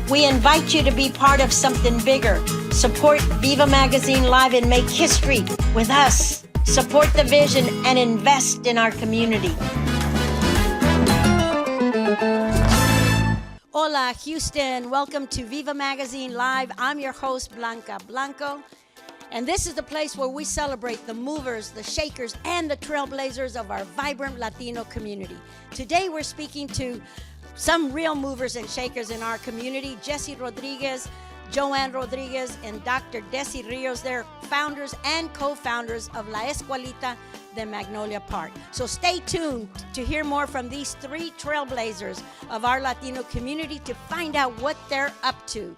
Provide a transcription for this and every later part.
We invite you to be part of something bigger. Support Viva Magazine Live and make history with us. Support the vision and invest in our community. Hola, Houston. Welcome to Viva Magazine Live. I'm your host, Blanca Blanco. And this is the place where we celebrate the movers, the shakers, and the trailblazers of our vibrant Latino community. Today, we're speaking to some real movers and shakers in our community, Desessie Rodriguez, Joanne Rodriguez, and Dr. Desessie Rios. They're founders and co-founders of La Escuelita de Magnolia Park. So stay tuned to hear more from these three trailblazers of our Latino community to find out what they're up to.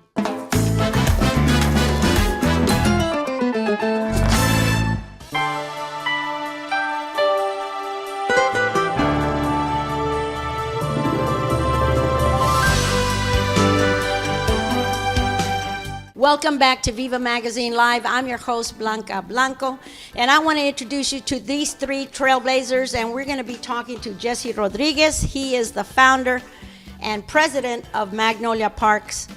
Welcome back to Viva Magazine Live. I'm your host, Blanca Blanco, and I want to introduce you to these three trailblazers, and we're going to be talking to Desessie Rodriguez. He is the founder and president of Magnolia Park's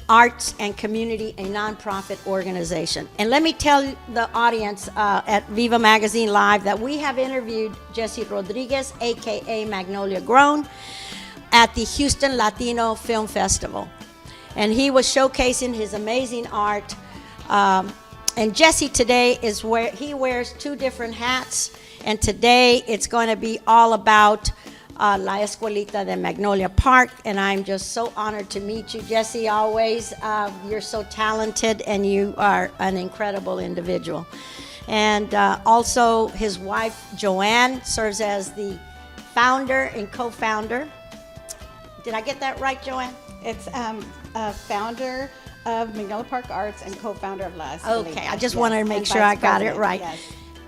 Arts and Community, a nonprofit organization. And let me tell the audience at Viva Magazine Live that we have interviewed Desessie Rodriguez, aka Magnolia Grown, at the Houston Latino Film Festival. And he was showcasing his amazing art. And Desessie today is where he wears two different hats. And today it's going to be all about La Escuelita de Magnolia Park. And I'm just so honored to meet you, Desessie, always. You're so talented and you are an incredible individual. And also his wife, Joanne, serves as the founder and co-founder. Did I get that right, Joanne? It's a founder of Magnolia Park Arts and co-founder of La Escuelita. Okay, I just wanted to make sure I got it right. Yes.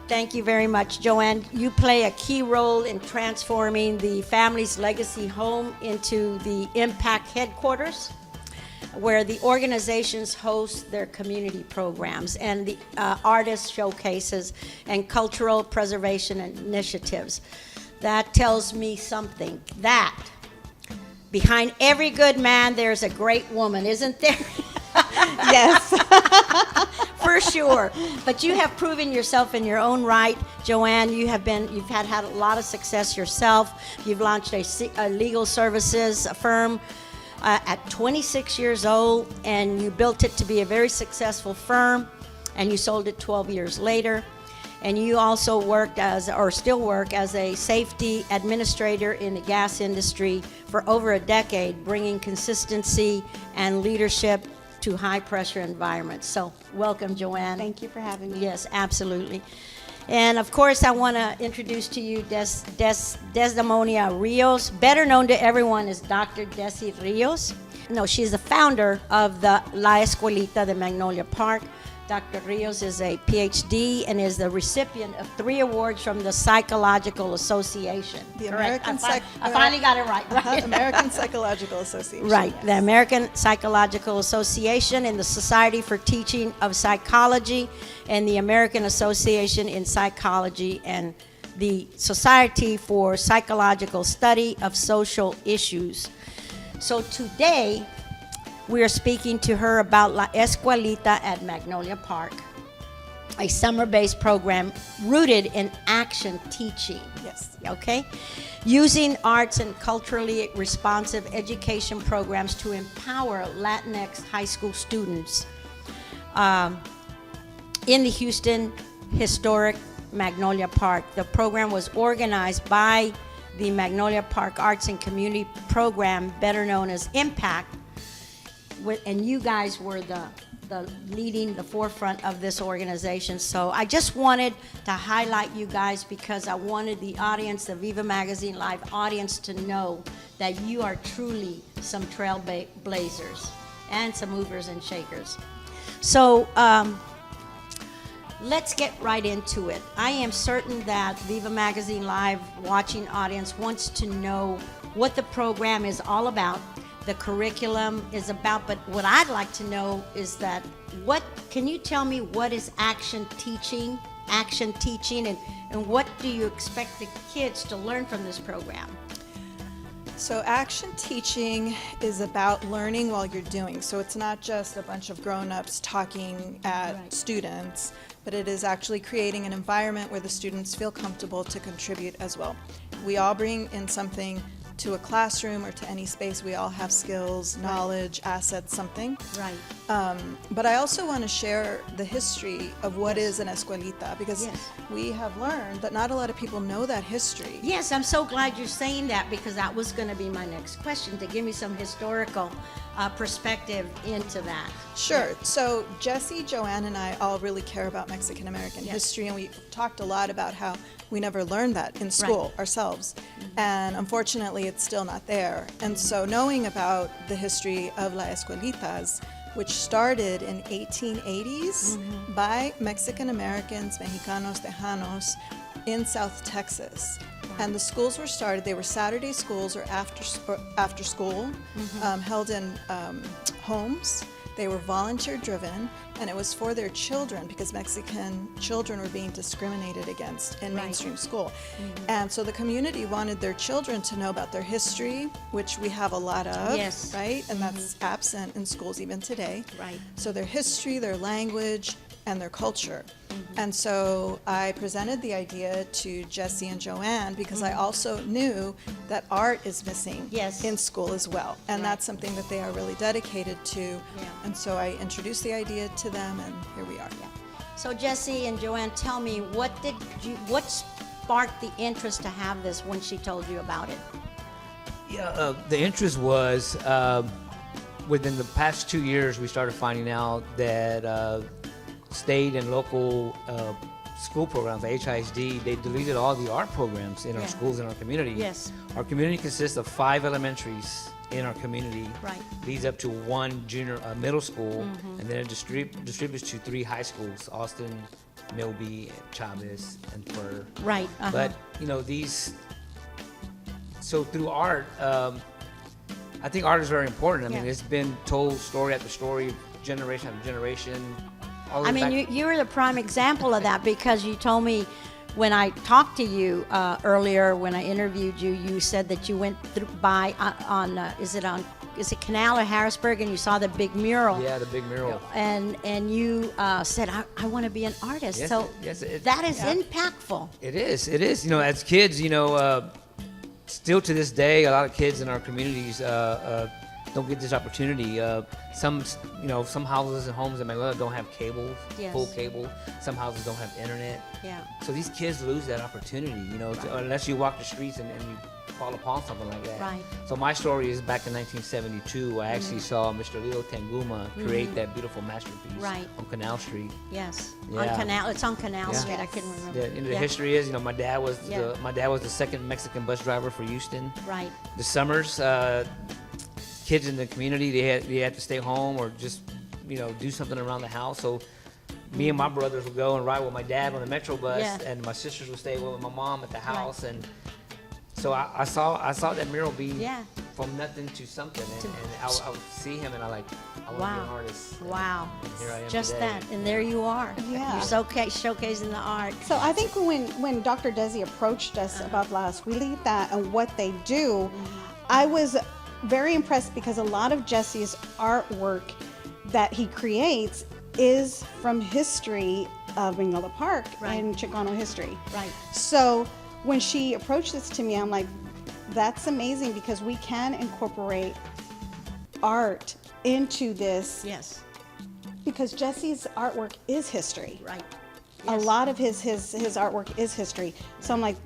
Thank you very much, Joanne. You play a key role in transforming the family's legacy home into the Impact headquarters, where the organizations host their community programs and the artist showcases and cultural preservation initiatives. That tells me something, that behind every good man, there's a great woman, isn't there? Yes. For sure. But you have proven yourself in your own right, Joanne. You've had a lot of success yourself. You've launched a legal services firm at 26 years old, and you built it to be a very successful firm, and you sold it 12 years later. And you also still work as a safety administrator in the gas industry for over a decade, bringing consistency and leadership to high-pressure environments. So welcome, Joanne. Thank you for having me. Yes, absolutely. And of course, I want to introduce to you Desessie Rios, better known to everyone as Dr. Desessie Rios. No, she's the founder of the La Escuelita de Magnolia Park. Dr. Rios is a PhD and is the recipient of 3 awards from the Psychological Association. The American I finally got it right? American Psychological Association. Right, yes. The American Psychological Association and the Society for Teaching of Psychology and the American Association in Psychology and the Society for Psychological Study of Social Issues. So today, we are speaking to her about La Escuelita at Magnolia Park, a summer-based program rooted in action teaching. Yes. Okay? Using arts and culturally responsive education programs to empower Latinx high school students in the Houston historic Magnolia Park. The program was organized by the Magnolia Park Arts and Community Program, better known as Impact, and you guys were the leading the forefront of this organization. So I just wanted to highlight you guys because I wanted the audience, the Viva Magazine Live audience, to know that you are truly some trailblazers and some movers and shakers. So let's get right into it. I am certain that Viva Magazine Live watching audience wants to know what the program is all about, the curriculum is about, but what I'd like to know is that can you tell me what is action teaching, and what do you expect the kids to learn from this program? So action teaching is about learning while you're doing. So it's not just a bunch of grown-ups talking at Right. students, but it is actually creating an environment where the students feel comfortable to contribute as well. We all bring in something to a classroom or to any space. We all have skills, knowledge, assets, something. Right. But I also want to share the history of what is an escuelita, because Yes. we have learned that not a lot of people know that history. Yes, I'm so glad you're saying that, because that was going to be my next question, to give me some historical perspective into that. Sure. So Jessie, Joanne, and I all really care about Mexican American Yes. history, and we talked a lot about how we never learned that in school ourselves. And unfortunately, it's still not there. And so knowing about the history of La Escuelitas, which started in 1880s by Mexican Americans, Mexicanos, Tejanos, in South Texas. And the schools were started, they were Saturday schools or after school, held in homes. They were volunteer driven, and it was for their children, because Mexican children were being discriminated against in mainstream school. And so the community wanted their children to know about their history, which we have a lot of, Yes. right? And that's absent in schools even today. Right. So their history, their language, and their culture. And so I presented the idea to Jessie and Joanne, because I also knew that art is missing Yes. in school as well. And Right. that's something that they are really dedicated to. Yeah. And so I introduced the idea to them, and here we are. So Jessie and Joanne, tell me, what sparked the interest to have this when she told you about it? Yeah, the interest was within the past 2 years, we started finding out that state and local school programs, HISD, they deleted all the art programs in our Yeah. schools in our community. Yes. Our community consists of 5 elementaries in our community. Right. Leads up to 1 junior middle school, and then it distributes to 3 high schools: Austin, Milby, Chavez, and Fur. Right. But so through art, I think art is very important. I mean, Yeah. it's been told story after story, generation after generation. all the I way mean, back- you were the prime example of that, because you told me when I talked to you earlier, when I interviewed you, you said that you went by is it Canal or Harrisburg, and you saw the big mural. Yeah, the big mural. And you said, I want to be an artist. Yes, so that is impactful. It is. It is. As kids, still to this day, a lot of kids in our communities don't get this opportunity. Some houses and homes in Magnolia don't have cable, Yes. full cable. Some houses don't have internet. Yeah. So these kids lose that opportunity, unless you walk the streets and you fall upon something like that. Right. So my story is back in 1972. I actually saw Mr. Leo Tanguma create that beautiful masterpiece Right. on Canal Street. Yes. Yeah. On Canal. It's on Canal Yeah. Street. I couldn't remember. The history is, my dad was Yeah. the second Mexican bus driver for Houston. Right. The summers, kids in the community, they had to stay home or just do something around the house. So me and my brothers would go and ride with my dad on the Metro bus, Yeah. and my sisters would stay with my mom at the house. And so I saw that mural be Yeah. from nothing to something, and I would see him, and I want to be an Wow. artist. And Wow. here I am Just today. that. And there you are. Yeah. You're showcasing the art. So I think when Dr. Desessie approached us about La Escuelita and what they do, I was very impressed, because a lot of Jesse's artwork that he creates is from history of Magnolia Park Right. and Chicano history. Right. So when she approached this to me, I'm like, that's amazing, because we can incorporate art into this, Yes. because Jesse's artwork is history. Right. A Yes. lot of his artwork is history. So I'm like,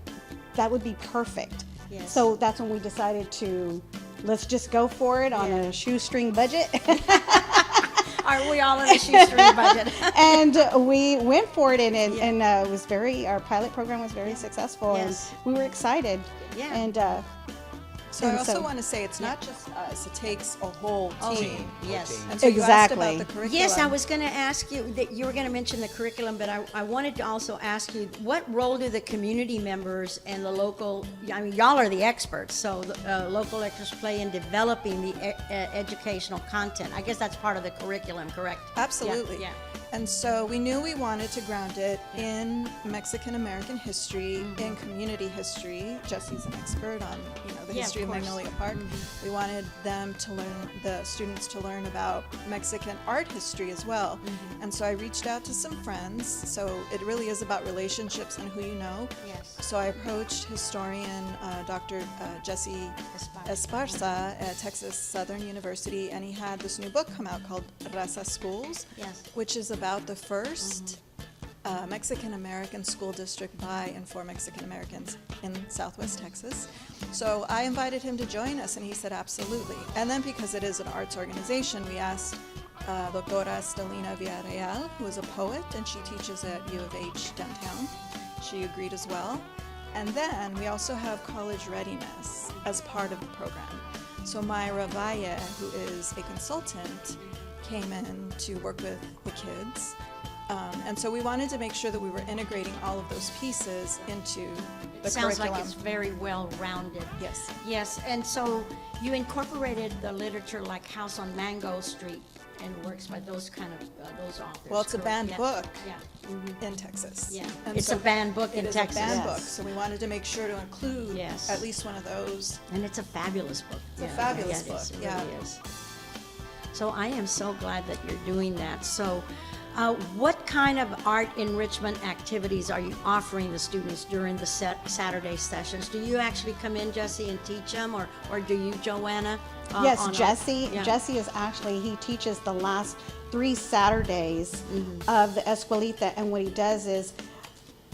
that would be perfect. Yes. So that's when we decided to, let's just go for it on a shoestring budget. Are we all in the shoestring budget? And we went for it, and it was our pilot program was very successful. Yes. And we were excited. Yeah. And So I And also so- want to say it's not just us, it takes a whole team. Yes. And so you asked Exactly. about the curriculum. Yes, I was going to ask you that you were going to mention the curriculum, but I wanted to also ask you, what role do the community members and the local, I mean, y'all are the experts, so the local experts play in developing the educational content? I guess that's part of the curriculum, correct? Absolutely. Yeah. And so we knew we wanted to ground it in Mexican-American history, in community history. Jesse's an expert on, the history of Magnolia Park. We wanted them to learn, the students to learn about Mexican art history as well. And so I reached out to some friends. So it really is about relationships and who you know. Yes. So I approached historian Dr. Jesse Esparza at Texas Southern University, and he had this new book come out called Rasa Schools, which is about the first Mexican-American school district by and for Mexican-Americans in Southwest Texas. So I invited him to join us, and he said absolutely. And then because it is an arts organization, we asked Doctora Estelina Villarreal, who is a poet, and she teaches at U of H downtown. She agreed as well. And then we also have college readiness as part of the program. So Myra Valle, who is a consultant, came in to work with the kids. And so we wanted to make sure that we were integrating all of those pieces into the Sounds curriculum. like it's very well rounded. Yes. Yes, and so you incorporated the literature like House on Mango Street and works by those kind of those authors. Well, it's a correct? banned book Yeah. in Texas. Yeah. And It's so a banned book in It is Texas. a banned Yes. book, so we wanted to make sure to include Yes. at least one of those. And it's a fabulous book. It's a fabulous it is. book, It yeah. really is. So I am so glad that you're doing that. So what kind of art enrichment activities are you offering the students during the Saturday sessions? Do you actually come in, Jesse, and teach them, or do you, Joanna? Yes, on Jesse. Yeah. Jesse is actually, he teaches the last 3 Saturdays of the Escuelita, and what he does is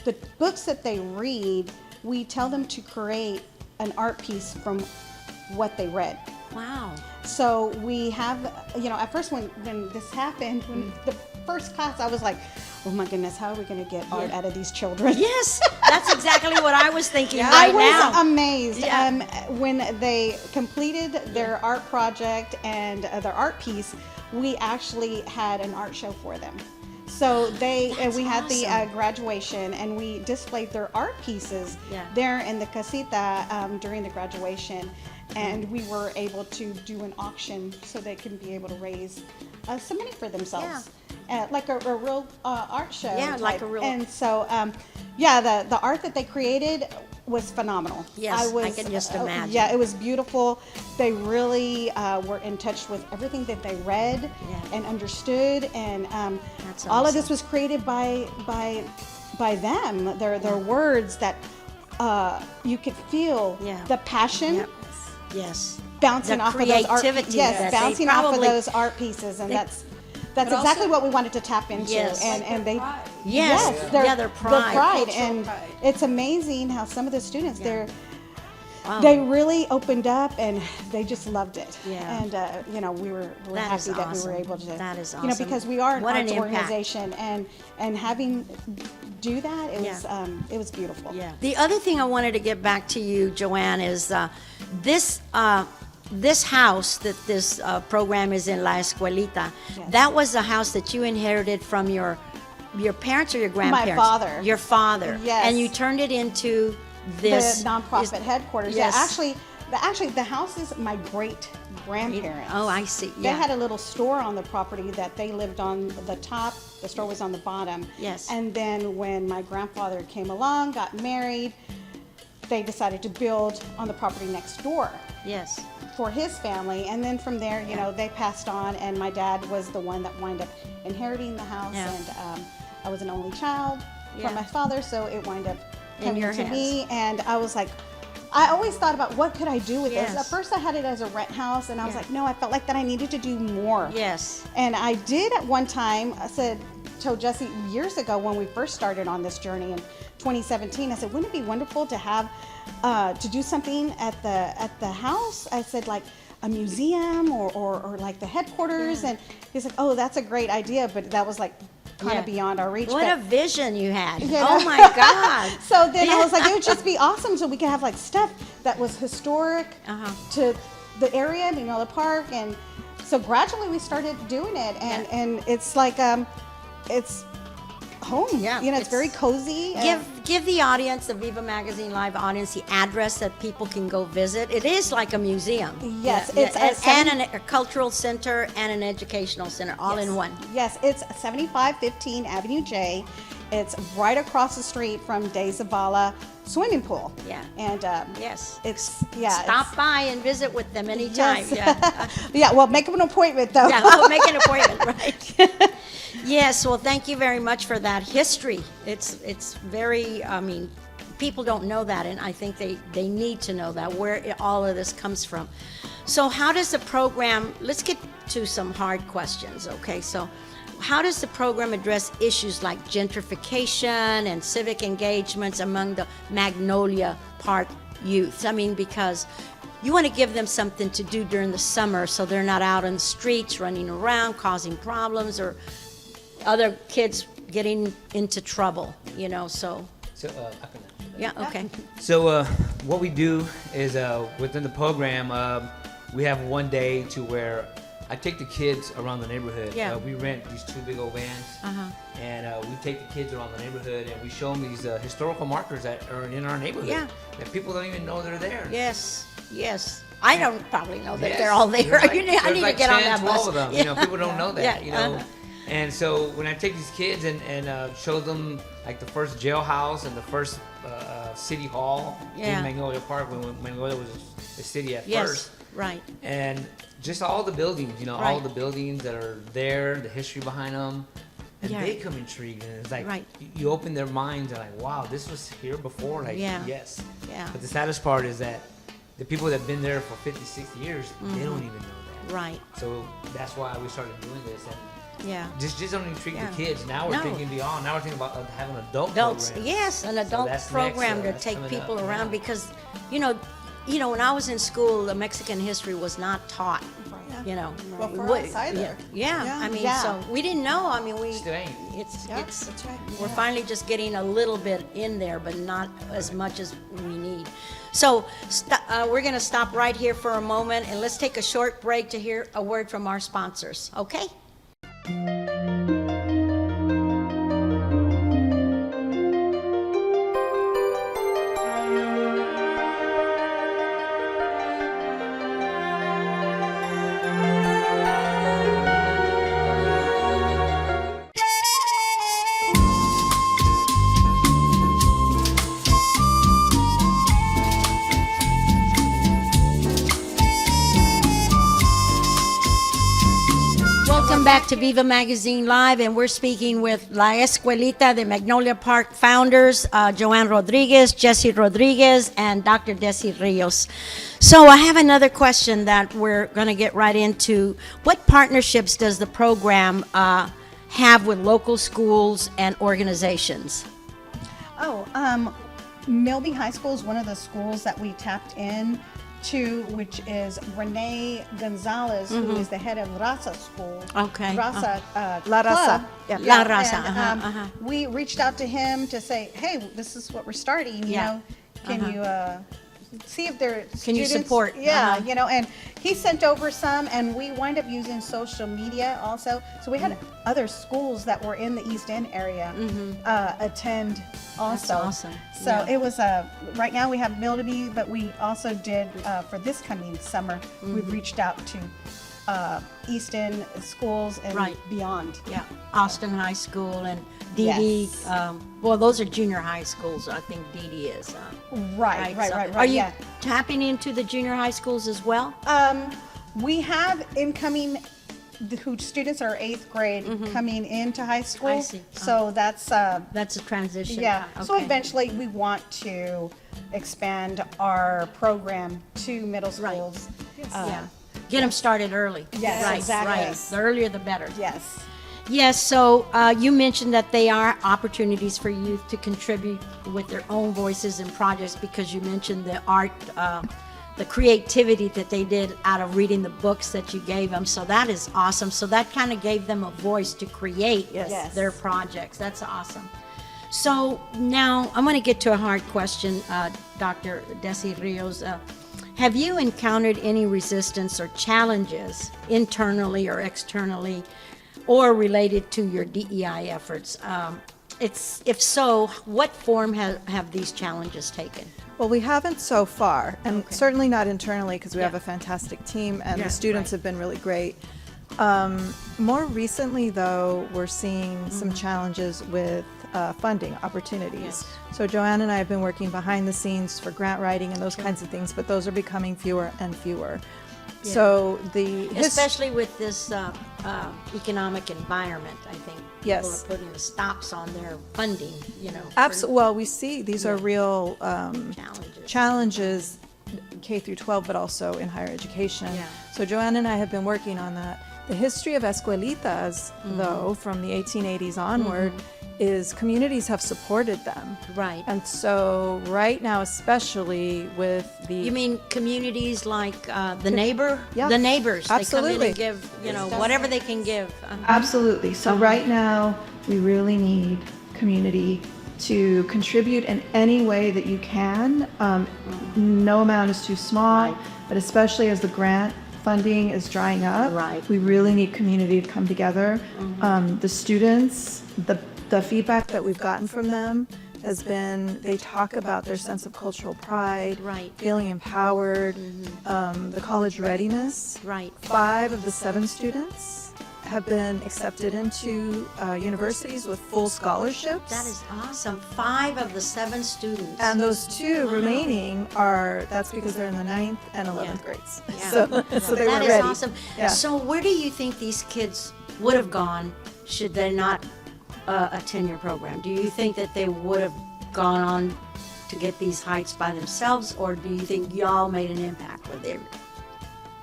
the books that they read, we tell them to create an art piece from what they read. Wow. So we have, at first when this happened, when the first class, I was like, oh my goodness, how are we going to get art out of these children? Yes, that's exactly what I was thinking I right was now. amazed Yeah. when they completed their art project and their art piece. We actually had an art show for them. So we had the awesome. graduation, and we displayed their art pieces there in the casita during the graduation, and we were able to do an auction so they can be able to raise some money for themselves. Like a real art show. Yeah, like type. a real- And so, the art that they created was phenomenal. Yes, I can just imagine. Yeah, it was beautiful. They really were in touch with everything that they read and understood, and That's all of awesome. this was created by them. Their words that you could feel the passion. Yep. Yes. Bouncing The off of those art, creativity yes, that they bouncing off of probably- those art pieces, and that's But exactly also- what we wanted to tap into. Yes. And they, Yes. their their pride. Cultural and pride. it's amazing how some of the students Wow. they really opened up and they just loved it. Yeah. And we were That is happy that we awesome. were able to. That is You know, awesome. because we are an What an arts impact. organization, and having do that, Yeah. it was beautiful. Yeah. The other thing I wanted to get back to you, Joanne, is this house that this program is in, La Escuelita. Yes. That was the house that you inherited from your parents or your grandparents? father. Your father. Yes. And you turned it into this The nonprofit headquarters. Yes. Yeah, actually, the house is my great grandparents. Oh, I see. They Yeah. had a little store on the property that they lived on the top. The store was on the bottom. Yes. And then when my grandfather came along, got married, they decided to build on the property next door Yes. for his family. And then from there, they passed on, and my dad was the one that wound up inheriting the house. Yeah. And I was an only child Yeah. from my father, so it wound up In coming your to hands. me. And I was like, I always thought about what could I do with this. Yes. At first I had it as a rent house, and I was Yeah. like, no, I felt like that I needed to do more. Yes. And I did at one time. Told Jesse years ago when we first started on this journey in 2017. I said, wouldn't it be wonderful to have to do something at the house? I said, like a museum or like the headquarters. Yeah. And he's like, oh, that's a great idea, but that was like kind Yeah. of beyond our reach. What but, a vision you had. You know? Oh my God. So then I Yeah. was like, it would just be awesome, so we could have like stuff that was historic Uh-huh. to the area, Magnolia Park, and so gradually we started doing it, and Yeah. and it's like home. Yeah, It's it's- very cozy. Give the audience, the Viva Magazine Live audience, the address that people can go visit. It is like a museum. Yes, Yeah, it's and a cultural center and an educational center all in one. Yes, it's 7515 Avenue J. It's right across the street from De Zavala swimming pool. Yeah. And Yes. Stop Stop by and visit with them anytime. Yes. Yeah. Yeah, well, make an appointment though. Yeah, I'll make an appointment, right? Yes, well, thank you very much for that history. It's very, I mean, people don't know that, and I think they need to know that, where all of this comes from. So how does the program, let's get to some hard questions, okay? So how does the program address issues like gentrification and civic engagements among the Magnolia Park youths? I mean, because you want to give them something to do during the summer so they're not out on the streets running around causing problems or other kids getting into trouble, so. So, I can Yeah, okay. So what we do is within the program, we have one day to where I take the kids around the neighborhood. Yeah. We rent these 2 big old vans, and we take the kids around the neighborhood and we show them these historical markers that are in our neighborhood Yeah. that people don't even know they're there. Yes. I don't probably know that Yes. they're all there. There's like- I need there's to like get 10, on that 12 bus. of them. Yeah. People don't know that. Yeah, And so when I take these kids and show them like the first jailhouse and the first city hall Yeah. in Magnolia Park when Magnolia was a city at Yes, first, right. and just all the buildings, all Right. the buildings that are there, the history behind them, and Yeah. they come intrigued, and it's like Right. you open their minds and like, wow, this was here before, like Yeah. yes. Yeah. But the saddest part is that the people that have been there for 50, 60 years, they don't even know that. Right. So that's why we started doing this, and Yeah. just don't intrigue Yeah. the kids. Now we're No. thinking beyond. Now we're thinking about having adult Adults, programs. yes, an So adult that's program next, to that's take coming people up, around yeah. because, when I was in school, the Mexican history was not taught. Well, for What- us either. Yeah, Yeah. I mean, Yeah. so we didn't know. I mean, we Still ain't. it's That's right. we're finally just getting a little bit in there, but not as much as we need. So we're going to stop right here for a moment, and let's take a short break to hear a word from our sponsors. Okay? Welcome back to Viva Magazine Live, and we're speaking with La Escuelita, the Magnolia Park founders, Joanne Rodriguez, Desessie Rodriguez, and Dr. Desessie Rios. So I have another question that we're going to get right into. What partnerships does the program have with local schools and organizations? Milby High School is one of the schools that we tapped in to, which is Renee Gonzalez, who is the head of Rasa School. Okay. Rasa. La Club. Rasa. Yeah, Yeah, La Rasa, and, we reached out to him to say, hey, this is what we're starting, Yeah. can you see if there are Can you students- support? Yeah, and he sent over some, and we wind up using social media also. So we had other schools that were in the East End area attend also. awesome. So Yeah. it was right now we have Milby, but we also did for this coming summer. We've reached out to East End schools and Right. beyond. Yeah, Austin High School and Dee. Yes. Well, those are junior high schools. I think Dee is. Right. So Are you yeah. tapping into the junior high schools as well? We have incoming who students are 8th grade coming into high school. I see. So that's That's a transition. yeah. So Okay. eventually we want to expand our program to middle Right. schools. Yeah. Get them started early. Yes, right, exactly. Right. The earlier the better. Yes. Yes, so you mentioned that they are opportunities for youth to contribute with their own voices and projects because you mentioned the art, the creativity that they did out of reading the books that you gave them. So that is awesome. So that kind of gave them a voice to create Yes. their projects. That's awesome. So now I'm going to get to a hard question, Dr. Desessie Rios. Have you encountered any resistance or challenges internally or externally or related to your DEI efforts if so, what form have these challenges taken? Well, we haven't so far, and Okay. certainly not internally because we Yeah. have a fantastic team and Yeah, the students right. have been really great. More recently, though, we're seeing some challenges with funding opportunities. Yes. So Joanne and I have been working behind the scenes for grant writing and those kinds of things, but those are becoming fewer and fewer. Yeah. So the Especially with this economic environment, I think people Yes. are putting stops on their funding, Well, we see these are real challenges. challenges, K through 12, but also in higher education. Yeah. So Joanne and I have been working on that. The history of Escuelitas, though, from the 1880s onward, is communities have supported them. Right. And so right now, especially with the... You mean communities like the neighbors? Yeah. The neighbors. They come in Absolutely. and give, whatever they can give. Absolutely. So right now, we really need community to contribute in any way that you can. No amount is too small, but especially as the grant funding is drying up, Right. we really need community to come together. The students, the feedback that we've gotten from them has been, they talk about their sense of cultural pride, Right. feeling empowered, the college readiness. Right. 5 of the 7 students have been accepted into universities with full scholarships. That is awesome. 5 of the 7 students. And those 2 remaining that's because they're in the 9th and 11th grades. Yeah. So they That were is ready. awesome. Yeah. So where do you think these kids would have gone should they not attend your program? Do you think that they would have gone on to get these heights by themselves, or do you think y'all made an impact with them?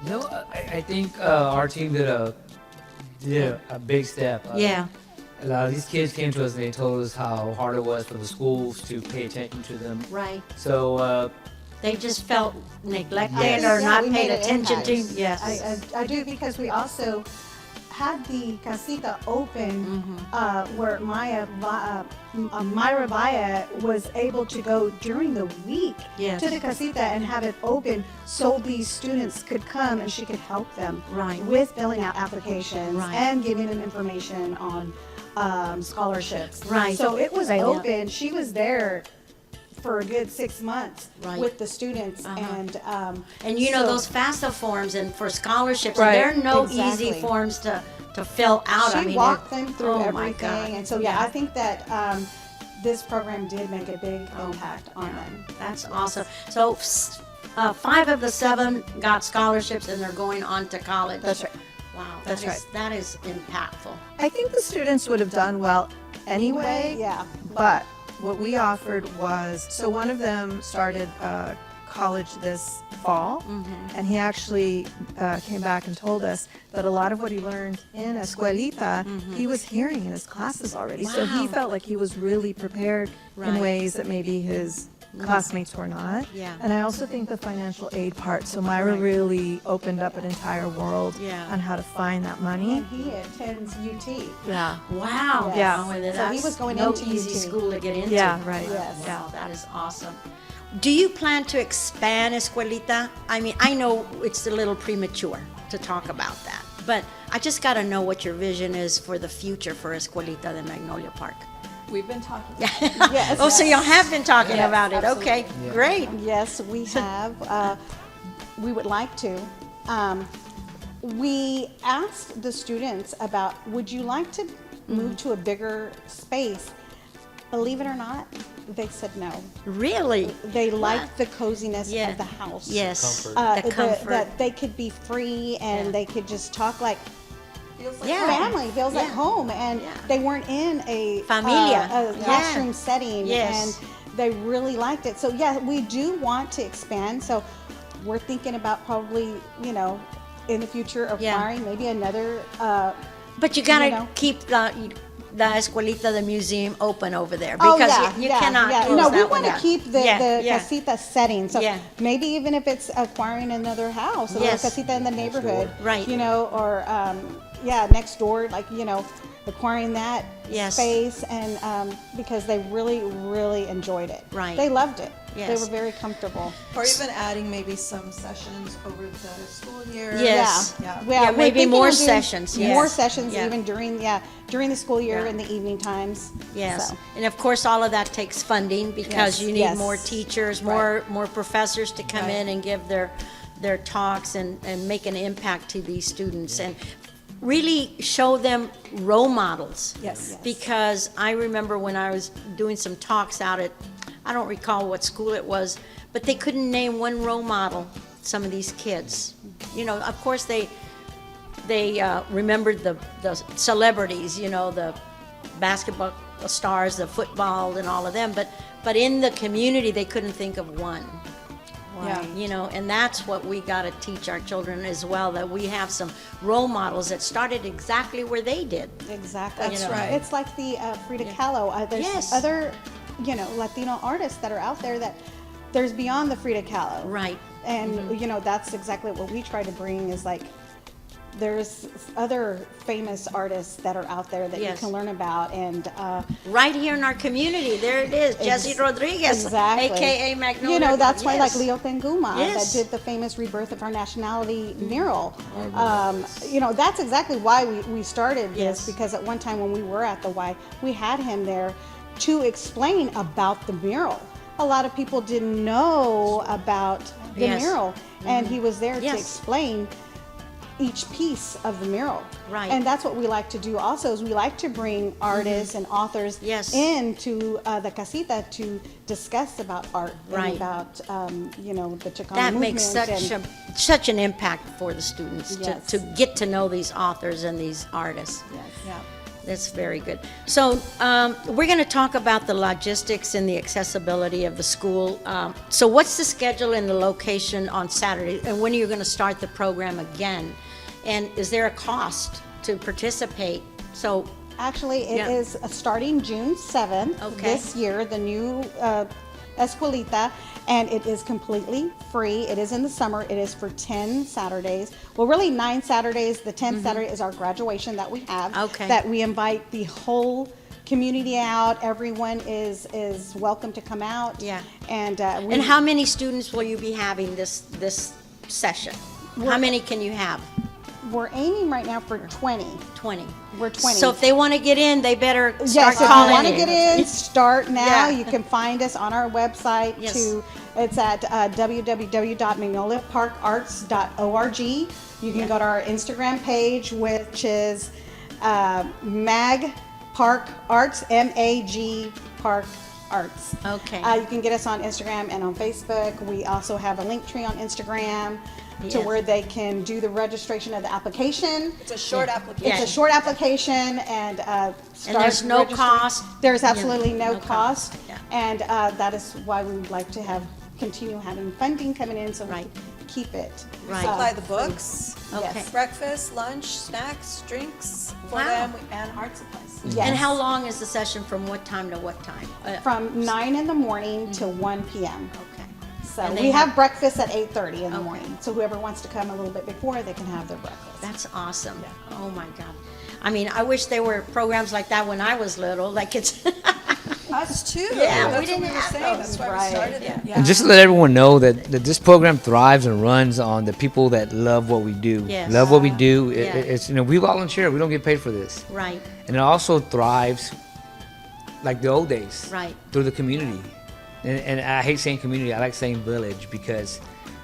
No, I think our team did a big step. Yeah. A lot of these kids came to us and they told us how hard it was for the schools to pay attention to them. Right. So They just felt neglected Yes. or Yeah, not we paid made an attention to. impact. Yes. I do, because we also had the casita open where Myra Vaya was able to go during the week Yes. to the casita and have it open so these students could come and she could help them Right. with filling out applications Right. and giving them information on scholarships. Right. So it was Right. open. She was there for a good 6 months Right. with the students And you know so- those FAFSA forms and for scholarships, Right. they're no Exactly. easy forms to fill out. She I mean, walked them through oh my everything, God. and so I think that this program did make a big impact on them. That's awesome. So 5 of the 7 got scholarships and they're going on to college. That's right. Wow, That's right. That is impactful. I think the students would have done well anyway. Yeah. But what we offered was, so one of them started college this fall, and he actually came back and told us that a lot of what he learned in Escuelita, he was hearing in his classes already. So he Wow. felt like he was really prepared Right. in ways that maybe his classmates were not. Yeah. And I also think the financial aid part. So Myra really opened up an entire world Yeah. on how to find that money. And he attends UT. Yeah. Wow. Yeah. Oh, and So he that's was going no into easy UT. school to get into. Yeah, right. Yes. Wow, that is awesome. Do you plan to expand Escuelita? I mean, I know it's a little premature to talk about that, but I just got to know what your vision is for the future for Escuelita de Magnolia Park. We've been talking. Yes. Oh, so y'all have been talking Yes, about it. Okay, Yeah. great. Yes, we have. We would like to. We asked the students about, would you like to move to a bigger space? Believe it or not, they said no. Really? They liked the coziness Yeah. of the house. Yes. Comfort. The comfort. That they could be free and Yeah. they could just talk like Yeah. family, feels like Yeah. home, and Yeah. they weren't in a Familia. a Yeah. classroom setting, Yes. and they really liked it. So yeah, we do want to expand. So we're thinking about probably, in the future Yeah. acquiring maybe another. But you gotta You know. keep the Escuelita, the museum, open over there Oh because yeah, you yeah, cannot yeah. close No, we that want one to down. keep the Yeah. casita setting. So Yeah. maybe even if it's acquiring another house, a Yes. little casita in the neighborhood, Right. Or next door, like, acquiring that Yes. space, and because they really, really enjoyed it. Right. They loved it. They Yes. were very comfortable. Or even adding maybe some sessions over the school year. Yes. Yeah. Yeah, we're maybe thinking more of doing sessions, More yes. sessions, Yeah. even during the school year Yeah. in the evening times. Yes, So, and of course, all of that takes funding because Yes, you need yes. more teachers, more professors to come in and give their talks and make an impact to these students and really show them role models. Yes. Because I remember when I was doing some talks out at, I don't recall what school it was, but they couldn't name one role model, some of these kids. Of course, they remembered the celebrities, the basketball stars, the football, and all of them. But in the community, they couldn't think of one. Yeah. And that's what we got to teach our children as well. That we have some role models that started exactly where they did. Exactly. That's right. It's like the Frida Kahlo. There's Yes. other, Latino artists that are out there that there's beyond the Frida Kahlo. Right. And, that's exactly what we try to bring is like, there's other famous artists that are out there that Yes. you can learn about. And, Right here in our community, there it is, Desessie Rodriguez, exactly. aka Magnolia. That's why like Yes. Leo Tenguma Yes. that did the famous Rebirth of Our Nationality mural. That's exactly why we started Yes. this, because at one time when we were at the Y, we had him there to explain about the mural. A lot of people didn't know about the Yes. mural, and he was there Yes. to explain each piece of the mural. Right. And that's what we like to do also, is we like to bring artists and authors Yes. into the casita to discuss about art Right. and about, the Chicano That movement. makes and- such an impact for the students Yes. to get to know these authors and these artists. Yeah. That's very good. So we're going to talk about the logistics and the accessibility of the school. So what's the schedule and the location on Saturday? And when are you going to start the program again? And is there a cost to participate? So, Actually, it Yeah. is starting June 7th Okay. this year, the new Escuelita, and it is completely free. It is in the summer. It is for 10 Saturdays. Well, really 9 Saturdays. The 10th Saturday is our graduation that we have. Okay. That we invite the whole community out. Everyone is welcome to come out. Yeah. And and how many students will you be having this session? How many can you have? we're aiming right now for 20. 20. We're 20. So if they want to get in, they better start Yes, if you calling want to get in, start now. Yeah. You can find us on our website. Yes. It's at www.magnoliaparkarts.org. You can go to our Instagram page, which is Mag Park Arts, MAG Park Arts. Okay. You can get us on Instagram and on Facebook. We also have a link tree on Instagram to Yes. where they can do the registration of the application. It's a short application. It's a short application, and start there's no registering. cost? There's Yeah, absolutely no no cost, cost, yeah. and that is why we would like to continue having funding coming in, so we Right. can keep it. Right. Supply the books, Okay. Yes. breakfast, lunch, snacks, drinks for Wow. them, and art supplies. Yes. And how long is the session from what time to what time? From 9 in the morning to 1 p.m. Okay. So And they we have- have breakfast at 8:30 in the Okay. morning. So whoever wants to come a little bit before, they can have their breakfast. That's awesome. Oh my God. I mean, I wish there were programs like that when I was little. Like it's, Us too. Yeah, we That's didn't what we were have saying. those. That's why Right. we started it. Yeah. And just to let everyone know that this program thrives and runs on the people that love what we do. Yes. Love what we do. Yeah. It's we volunteer. We don't get paid for this. right, And it also thrives like the old days. Right. Through the community. And I hate saying community. I like saying village because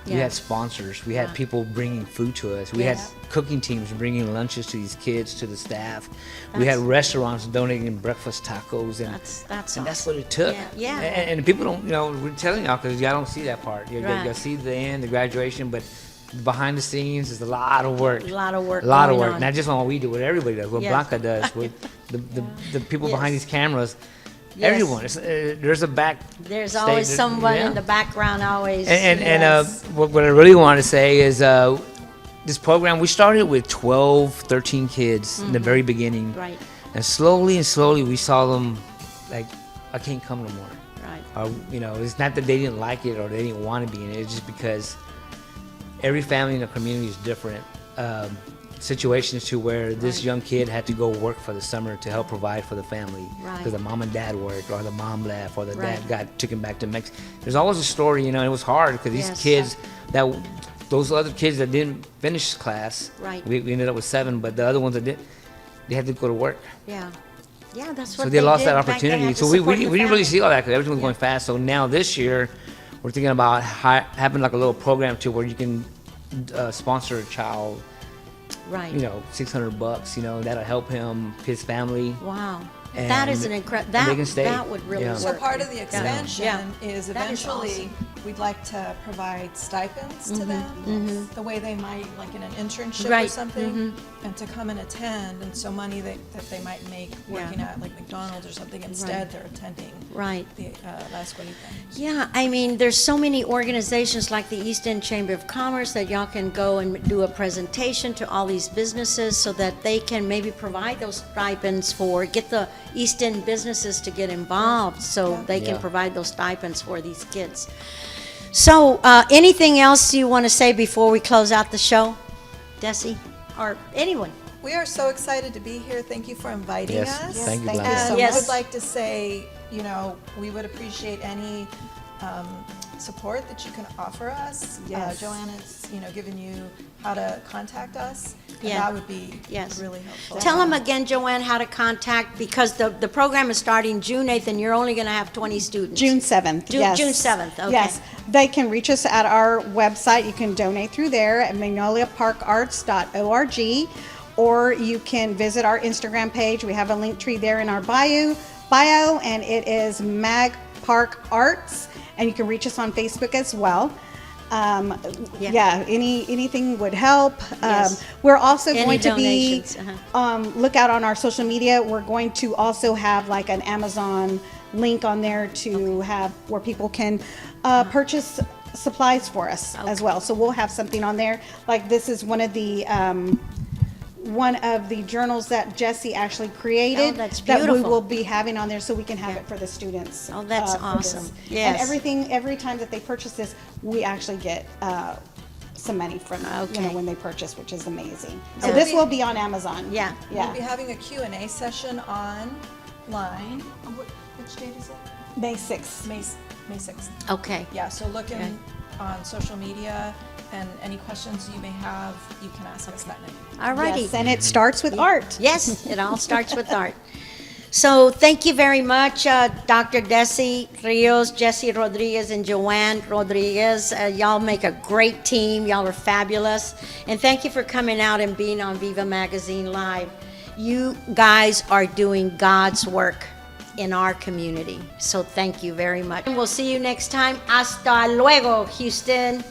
we Yeah. had sponsors. We had people bringing food to us. We had Yes. cooking teams bringing lunches to these kids, to the staff. We had That's- restaurants donating breakfast tacos. And that's and that's awesome. what it took. Yeah, yeah. And people don't, we're telling y'all because y'all don't see that part. Right. Y'all see the end, the graduation, but behind the scenes is a lot of work. A lot of work A lot of going work. on. Not just on what we do, what everybody does, what Yes. Blanca does, what the people behind Yes. these cameras. Yes. Everyone. There's a back. There's stage. always someone Yeah. in the background always. And Yes. what I really want to say is this program, we started with 12, 13 kids in the very beginning. Mm-hmm. Right, And slowly we saw them like, I can't come no more. right. Or, it's not that they didn't like it or they didn't want to be in it. It's just because every family in the community is different. situations to where this young kid had to go work for the summer to help provide for the family Right. because the mom and dad worked, or the mom left, or the Right. dad took him back to Mexico. There's always a story, you know. And it was hard because these Yes. kids those other kids that didn't finish class, Right. we ended up with 7, but the other ones that did, they had to go to work. Yeah. Yeah, that's what So they lost did. that In fact, they opportunity. had to So we support didn't the really family. see all that because everything was going fast. So now this year, we're thinking about having like a little program too, where you can sponsor a child, Right. you know, $600, you know, that'll help him, his family. Wow. And- That is an incredible, and they can stay. that would really Yeah. work. So part of the Yeah. expansion Yeah. is That is eventually awesome. we'd like to provide stipends to them, the way they might like in an internship or Right. something, and to come and attend, and so money that they might make working at like McDonald's or something, instead they're attending Right. the La Escuelita. Yeah, I mean, there's so many organizations like the East End Chamber of Commerce that y'all can go and do a presentation to all these businesses so that they can maybe provide those stipends get the East End businesses to get involved so they can Yeah. provide those stipends for these kids. So, anything else you want to say before we close out the show, Dessie, or anyone? We are so excited to be here. Thank you for inviting Yes, us. thank you, thank Blanca. And Yes. I would like to say, you know, we would appreciate any support that you can offer us. Yes. Joanne has, you know, given you how to contact us. And Yeah. that would be Yes. really helpful. Tell them again, Joanne, how to contact, because the program is starting June 8th and you're only going to have 20 students. June 7th. Yes. June 7th, okay. Yes. They can reach us at our website. You can donate through there at magnoliaparkarts.org, or you can visit our Instagram page. We have a link tree there in our bio, and it is Mag Park Arts, and you can reach us on Facebook as well. Anything would help. Yes. We're also Any going to donations, be look out on our social media. We're going to also have like an Amazon link on there to have where people can purchase supplies for us as well. So we'll have something on there. Like this is one of the journals that Jesse actually created Oh, that's that we beautiful. will be having on there, so we can have it for the students. Oh, that's for this. awesome. And Yes. every time that they purchase this, we actually get some money from Okay. when they purchase, which is amazing. So Yeah. this will be on Amazon. Yeah. We'll be Yeah. having a Q&A session online. Which date is it? May 6th. May 6th. Okay. Yeah, so look Okay. on social media, and any questions you may have, you can ask us that night. All righty. Yes, and it starts with art. Yes, it all starts with art. So thank you very much, Dr. Desessie Rios, Desessie Rodriguez, and Joanne Rodriguez. Y'all make a great team. Y'all are fabulous. And thank you for coming out and being on Viva Magazine Live. You guys are doing God's work in our community. So thank you very much. And we'll see you next time. Hasta luego, Houston.